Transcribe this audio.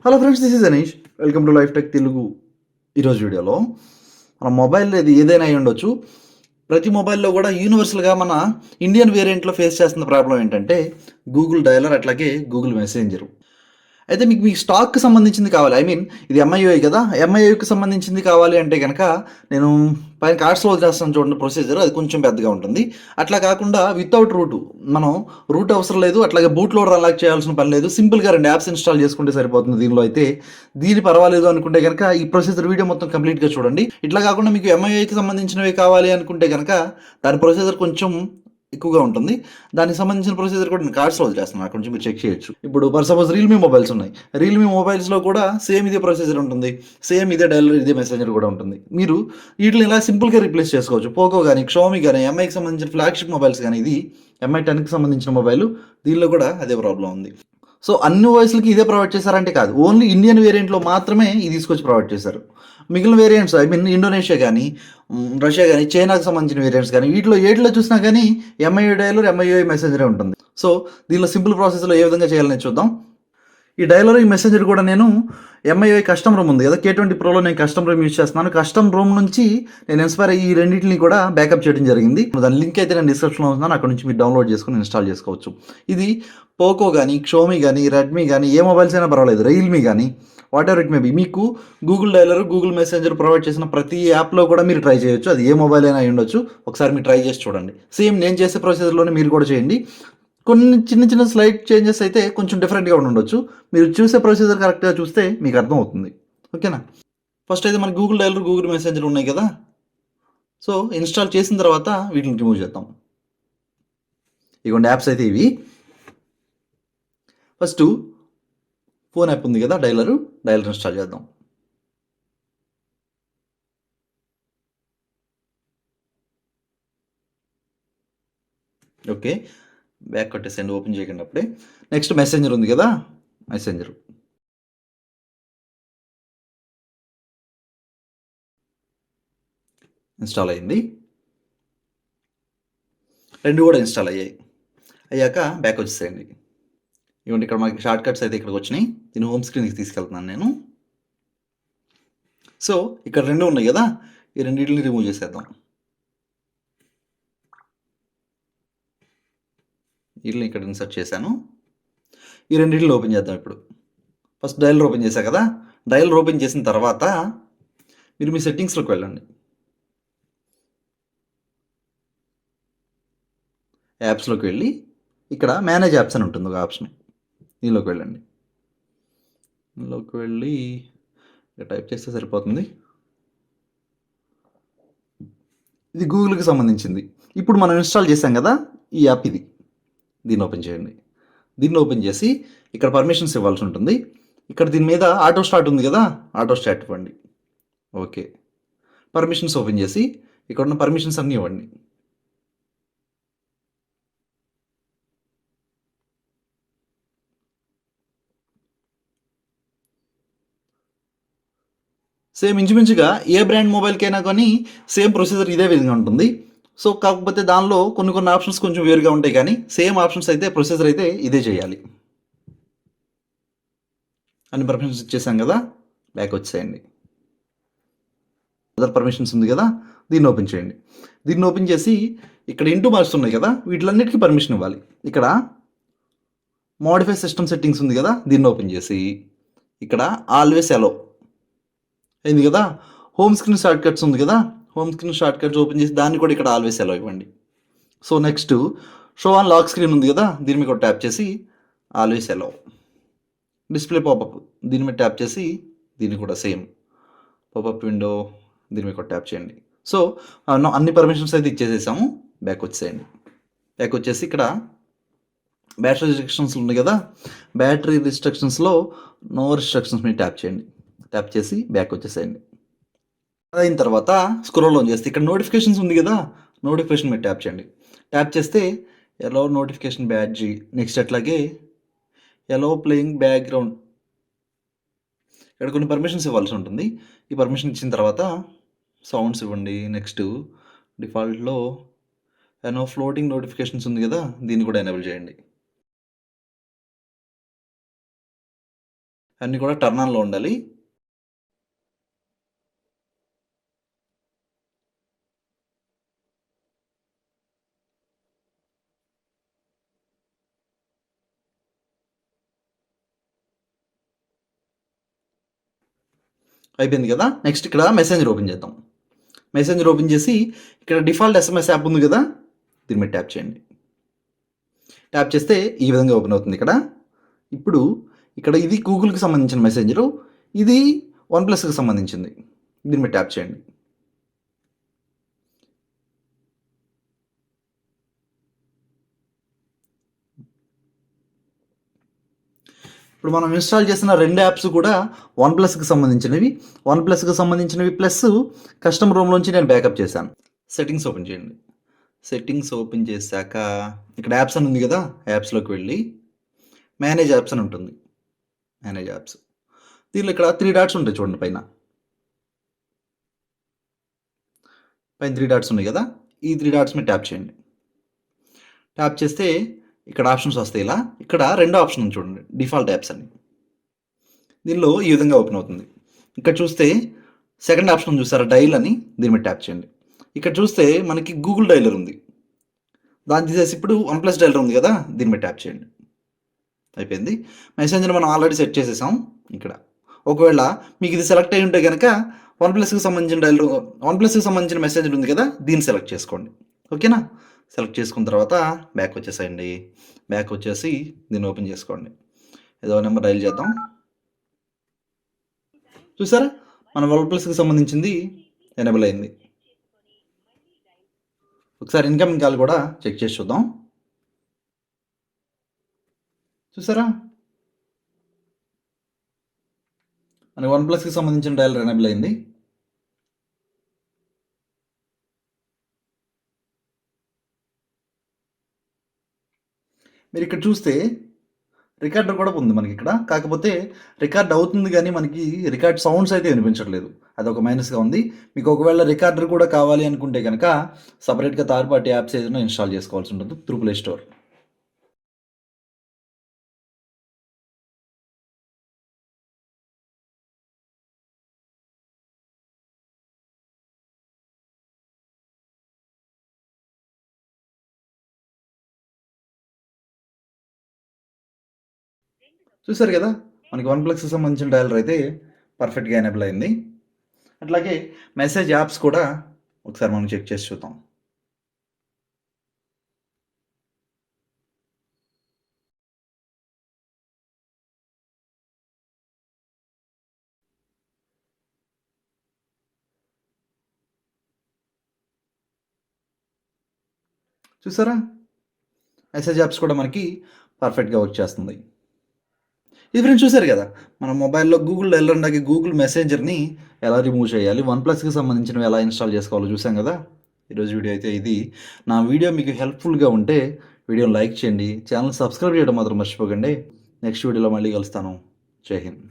Hello friends, this is Anish. Welcome to life tech Telugu. ఈరోజు వీడియోలో మన మొబైల్ ఏదైనా అయి ఉండొచ్చు. ప్రతి మొబైల్లో కూడా యూనివర్సల్గా మన ఇండియన్ వేరియంట్లో ఫేస్ చేస్తున్న ప్రాబ్లం ఏంటంటే గూగుల్ డయలర్, అట్లాగే గూగుల్ మెసెంజర్. అయితే మీకు స్టాక్కి సంబంధించింది కావాలి, ఇది MIUI కదా, MIUIకి సంబంధించింది కావాలి అంటే కనుక నేను పైన కార్డ్స్లో వదిలేస్తాను చూడండి ప్రొసీజర్, అది కొంచెం పెద్దగా ఉంటుంది. అట్లా కాకుండా వితౌట్ రూట్, మనం రూట్ అవసరం లేదు, అట్లాగే బూట్ లోడర్ అన్లాక్ చేయాల్సిన పని లేదు, సింపుల్గా 2 యాప్స్ ఇన్స్టాల్ చేసుకుంటే సరిపోతుంది దీనిలో. అయితే దీని పర్వాలేదు అనుకుంటే కనుక ఈ ప్రొసీజర్ వీడియో మొత్తం కంప్లీట్గా చూడండి. ఇట్లా కాకుండా మీకు MIUIకి సంబంధించినవి కావాలి అనుకుంటే కనుక దాని ప్రొసీజర్ కొంచెం ఎక్కువగా ఉంటుంది. దానికి సంబంధించిన ప్రొసీజర్ కూడా నేను కార్డ్స్లో వదిలేస్తున్నాను, అక్కడ నుంచి మీరు చెక్ చేయొచ్చు. ఇప్పుడు ఫర్ సపోజ్ రియల్మీ మొబైల్స్ ఉన్నాయి. రియల్మీ మొబైల్స్లో కూడా సేమ్ ఇదే ప్రొసీజర్ ఉంటుంది, సేమ్ ఇదే డైలర్, ఇదే మెసెంజర్ కూడా ఉంటుంది. మీరు వీటిని ఇలా సింపుల్గా రీప్లేస్ చేసుకోవచ్చు. పోకో కానీ, Xiaomi కానీ, MIకి సంబంధించిన ఫ్లాగ్షిప్ మొబైల్స్ కానీ, ఇది MI 10కి సంబంధించిన మొబైల్, దీనిలో కూడా అదే ప్రాబ్లం ఉంది. సో అన్ని వాయిస్లకి ఇదే ప్రొవైడ్ చేశారంటే కాదు, ఓన్లీ ఇండియన్ వేరియంట్లో మాత్రమే ఇది తీసుకొచ్చి ప్రొవైడ్ చేశారు. మిగిలిన వేరియంట్స్ ఇండోనేషియా కానీ, రష్యా కానీ, చైనాకి సంబంధించిన వేరియంట్స్ కానీ, వీటిలో చూసినా కానీ MIUI డైలర్, MIUI మెసెంజరే ఉంటుంది. సో దీనిలో సింపుల్ ప్రాసెస్లో ఏ విధంగా చేయాలని చూద్దాం. ఈ డైలర్, ఈ మెసెంజర్ కూడా నేను MIUI కస్టమ్ రూమ్ ఉంది కదా, K20 Proలో నేను కస్టమ్ రూమ్ యూజ్ చేస్తున్నాను. కస్టమ్ రూమ్ నుంచి నేను ఇన్స్పైర్ అయ్యి ఈ రెండింటిని కూడా బ్యాకప్ చేయడం జరిగింది. దాని లింక్ అయితే నేను డిస్క్రిప్షన్లో ఉంటున్నాను, అక్కడ నుంచి మీరు డౌన్లోడ్ చేసుకుని ఇన్స్టాల్ చేసుకోవచ్చు. ఇది పోకో కానీ, Xiaomi కానీ, రెడ్మీ కానీ, ఏ మొబైల్స్ అయినా పర్వాలేదు, రియల్మీ కానీ, whatever it may be, మీకు Google dialer, Google messenger provide చేసిన ప్రతి యాప్లో కూడా మీరు ట్రై చేయొచ్చు. అది ఏ మొబైల్ అయినా ఉండొచ్చు. ఒకసారి మీరు ట్రై చేసి చూడండి. సేమ్ నేను చేసే ప్రొసీజర్లోనే మీరు కూడా చేయండి. కొన్ని చిన్న స్లైడ్ చేంజెస్ అయితే కొంచెం డిఫరెంట్గా ఉండొచ్చు. మీరు చూసే ప్రొసీజర్ కరెక్ట్గా చూస్తే మీకు అర్థమవుతుంది. ఓకేనా? ఫస్ట్ అయితే మనకి గూగుల్ డైలర్, గూగుల్ మెసెంజర్ ఉన్నాయి కదా. సో ఇన్స్టాల్ చేసిన తర్వాత వీటిని రిమూవ్ చేద్దాం. ఇదిగోండి యాప్స్ అయితే ఇవి. ఫస్ట్ ఫోన్ యాప్ ఉంది కదా, డైలర్ ఇన్స్టాల్ చేద్దాం. ఓకే, బ్యాక్ కొట్టేసండి, ఓపెన్ చేయకండి అప్పుడే. నెక్స్ట్ మెసెంజర్ ఉంది కదా, మెసెంజర్ ఇన్స్టాల్ అయింది. రెండు కూడా ఇన్స్టాల్ అయ్యాక బ్యాక్ వచ్చేసేయండి. ఇవ్వండి, ఇక్కడ మనకి షార్ట్ కట్స్ అయితే ఇక్కడికి వచ్చినాయి. దీన్ని హోమ్ స్క్రీన్కి తీసుకెళ్తున్నాను నేను. సో ఇక్కడ రెండు ఉన్నాయి కదా, ఈ రెండింటిని రిమూవ్ చేసేద్దాం. వీటిని ఇక్కడ ఇన్సర్ట్ చేశాను. ఈ రెండింటిని ఓపెన్ చేద్దాం ఇప్పుడు. ఫస్ట్ డైలర్ ఓపెన్ చేశా కదా, డైలర్ ఓపెన్ చేసిన తర్వాత మీరు మీ సెట్టింగ్స్లోకి వెళ్ళండి. యాప్స్లోకి వెళ్ళి ఇక్కడ మేనేజ్ యాప్స్ అని ఉంటుంది ఒక ఆప్షన్, దీనిలోకి వెళ్ళండి. దీనిలోకి వెళ్ళి టైప్ చేస్తే సరిపోతుంది. ఇది గూగుల్కి సంబంధించింది. ఇప్పుడు మనం ఇన్స్టాల్ చేసాం కదా ఈ యాప్, ఇది. దీన్ని ఓపెన్ చేయండి. దీన్ని ఓపెన్ చేసి ఇక్కడ పర్మిషన్స్ ఇవ్వాల్సి ఉంటుంది. ఇక్కడ దీని మీద ఆటో స్టార్ట్ ఉంది కదా, ఆటో స్టార్ట్ ఇవ్వండి. ఓకే, పర్మిషన్స్ ఓపెన్ చేసి ఇక్కడ ఉన్న పర్మిషన్స్ అన్నీ ఇవ్వండి. సేమ్ ఇంచుమించుగా ఏ బ్రాండ్ మొబైల్కైనా కానీ సేమ్ ప్రొసీజర్ ఇదే విధంగా ఉంటుంది. సో కాకపోతే దానిలో కొన్ని ఆప్షన్స్ కొంచెం వేరుగా ఉంటాయి, కానీ సేమ్ ఆప్షన్స్ అయితే ప్రొసీజర్ అయితే ఇదే చేయాలి. అన్ని పర్మిషన్స్ ఇచ్చేసాం కదా, బ్యాక్ వచ్చేయండి. అదర్ పర్మిషన్స్ ఉంది కదా, దీన్ని ఓపెన్ చేయండి. దీన్ని ఓపెన్ చేసి ఇక్కడ ఇంటూ మార్క్స్ ఉన్నాయి కదా, వీటిలన్నిటికీ పర్మిషన్ ఇవ్వాలి. ఇక్కడ మోడిఫై సిస్టమ్ సెట్టింగ్స్ ఉంది కదా, దీన్ని ఓపెన్ చేసి ఇక్కడ ఆల్వేస్ అలో అయింది కదా. హోమ్ స్క్రీన్ షార్ట్ కట్స్ ఉంది కదా, home screen shortcuts open చేసి దాన్ని కూడా ఇక్కడ ఆల్వేస్ అలో ఇవ్వండి. So next show on lock screen ఉంది కదా, దీని మీద ట్యాప్ చేసి ఆల్వేస్ అలో. డిస్ప్లే పాపప్ దీని మీద ట్యాప్ చేసి దీన్ని కూడా సేమ్ పాపప్ విండో దీని మీద ట్యాప్ చేయండి. సో అన్ని పర్మిషన్స్ అయితే ఇచ్చేసేసాము. బ్యాక్ వచ్చేయండి. బ్యాక్ వచ్చేసి ఇక్కడ బ్యాటరీ రిస్ట్రిక్షన్స్ ఉంది కదా, బ్యాటరీ రిస్ట్రిక్షన్స్లో నో రిస్ట్రిక్షన్స్ మీద ట్యాప్ చేయండి. ట్యాప్ చేసి బ్యాక్ వచ్చేసేయండి. అయిన తర్వాత స్క్రోల్ ఆన్ చేస్తే ఇక్కడ నోటిఫికేషన్స్ ఉంది కదా, నోటిఫికేషన్ మీద ట్యాప్ చేయండి. ట్యాప్ చేస్తే ఎలో నోటిఫికేషన్ బ్యాడ్జీ, నెక్స్ట్ అట్లాగే ఎలో ప్లేయింగ్ బ్యాక్గ్రౌండ్, ఇక్కడ కొన్ని పర్మిషన్స్ ఇవ్వాల్సి ఉంటుంది. ఈ పర్మిషన్ ఇచ్చిన తర్వాత సౌండ్స్ ఇవ్వండి. నెక్స్ట్ డిఫాల్ట్లో ఎనో ఫ్లోటింగ్ నోటిఫికేషన్స్ ఉంది కదా, దీన్ని కూడా ఎనేబుల్ చేయండి. అన్నీ కూడా టర్న్ ఆన్లో ఉండాలి. అయిపోయింది కదా. నెక్స్ట్ ఇక్కడ మెసెంజర్ ఓపెన్ చేద్దాం. మెసెంజర్ ఓపెన్ చేసి ఇక్కడ డిఫాల్ట్ ఎస్ఎంఎస్ యాప్ ఉంది కదా, దీని మీద ట్యాప్ చేయండి. ట్యాప్ చేస్తే ఈ విధంగా ఓపెన్ అవుతుంది. ఇప్పుడు ఇక్కడ ఇది గూగుల్కి సంబంధించిన మెసెంజరు, ఇది వన్ప్లస్కి సంబంధించింది. దీని మీద ట్యాప్ చేయండి. ఇప్పుడు మనం ఇన్స్టాల్ చేసిన 2 యాప్స్ కూడా వన్ప్లస్కి సంబంధించినవి ప్లస్ కస్టమర్ రూమ్లోంచి నేను బ్యాకప్ చేశాను. సెట్టింగ్స్ ఓపెన్ చేయండి. సెట్టింగ్స్ ఓపెన్ చేశాక ఇక్కడ యాప్స్ అని ఉంది కదా, యాప్స్లోకి వెళ్ళి మేనేజ్ యాప్స్ అని ఉంటుంది. మేనేజ్ యాప్స్ దీనిలో ఇక్కడ 3 డాట్స్ ఉంటాయి చూడండి. పైన 3 డాట్స్ ఉన్నాయి కదా, ఈ 3 డాట్స్ మీద ట్యాప్ చేయండి. ట్యాప్ చేస్తే ఇక్కడ ఆప్షన్స్ వస్తాయి. ఇలా ఇక్కడ 2వ ఆప్షన్ ఉంది చూడండి, డిఫాల్ట్ యాప్స్ అని. దీనిలో ఈ విధంగా ఓపెన్ అవుతుంది. ఇక్కడ చూస్తే 2nd ఆప్షన్ చూసారా, డైల్ అని, దీని మీద ట్యాప్ చేయండి. ఇక్కడ చూస్తే మనకి గూగుల్ డైలర్ ఉంది, దాన్ని తీసేసి ఇప్పుడు వన్ప్లస్ డైలర్ ఉంది కదా, దీని మీద ట్యాప్ చేయండి. అయిపోయింది. మెసెంజర్ మనం ఆల్రెడీ సెట్ చేసేసాం. ఇక్కడ ఒకవేళ మీకు ఇది సెలెక్ట్ అయి ఉంటే కనుక వన్ప్లస్కి సంబంధించిన మెసెంజర్ ఉంది కదా, దీన్ని సెలెక్ట్ చేసుకోండి. ఓకేనా. సెలెక్ట్ చేసుకున్న తర్వాత బ్యాక్ వచ్చేసేయండి. బ్యాక్ వచ్చేసి దీన్ని ఓపెన్ చేసుకోండి. ఏదో నెంబర్ డైల్ చేద్దాం. చూసారా, మన వన్ప్లస్కి సంబంధించింది ఎనేబుల్ అయింది. ఒకసారి ఇన్కమింగ్ కాల్ కూడా చెక్ చేసి చూద్దాం. చూసారా, మన వన్ప్లస్కి సంబంధించిన డైలర్ ఎనేబుల్ అయింది. మీరు ఇక్కడ చూస్తే రికార్డర్ కూడా ఉంది మనకి ఇక్కడ. కాకపోతే రికార్డ్ అవుతుంది కానీ మనకి రికార్డ్ సౌండ్స్ అయితే వినిపించట్లేదు. అదొక మైనస్గా ఉంది. మీకు ఒకవేళ రికార్డర్ కూడా కావాలి అనుకుంటే కనుక సపరేట్గా థర్డ్ పార్టీ యాప్స్ ఏదైనా ఇన్స్టాల్ చేసుకోవాల్సి ఉంటుంది త్రూ ప్లే స్టోర్. చూసారు కదా, మనకి వన్ప్లస్కి సంబంధించిన డైలర్ అయితే పర్ఫెక్ట్గా ఎనేబుల్ అయింది. అట్లాగే మెసేజ్ యాప్స్ కూడా ఒకసారి మనం చెక్ చేసి చూద్దాం. చూసారా, మెసేజ్ యాప్స్ కూడా మనకి పర్ఫెక్ట్గా వర్క్ చేస్తుంది. ఇది ఫ్రెండ్స్ చూసారు కదా, మన మొబైల్లో గూగుల్ డైలర్ ఉండాలి, గూగుల్ మెసెంజర్ని ఎలా రిమూవ్ చేయాలి, వన్ప్లస్కి సంబంధించినవి ఎలా ఇన్స్టాల్ చేసుకోవాలో చూసాం కదా. ఈరోజు వీడియో అయితే ఇది. నా వీడియో మీకు హెల్ప్ఫుల్గా ఉంటే వీడియోని లైక్ చేయండి, ఛానల్ సబ్స్క్రైబ్ చేయడం మాత్రం మర్చిపోకండి. నెక్స్ట్ వీడియోలో మళ్ళీ కలుస్తాను. జై హింద్.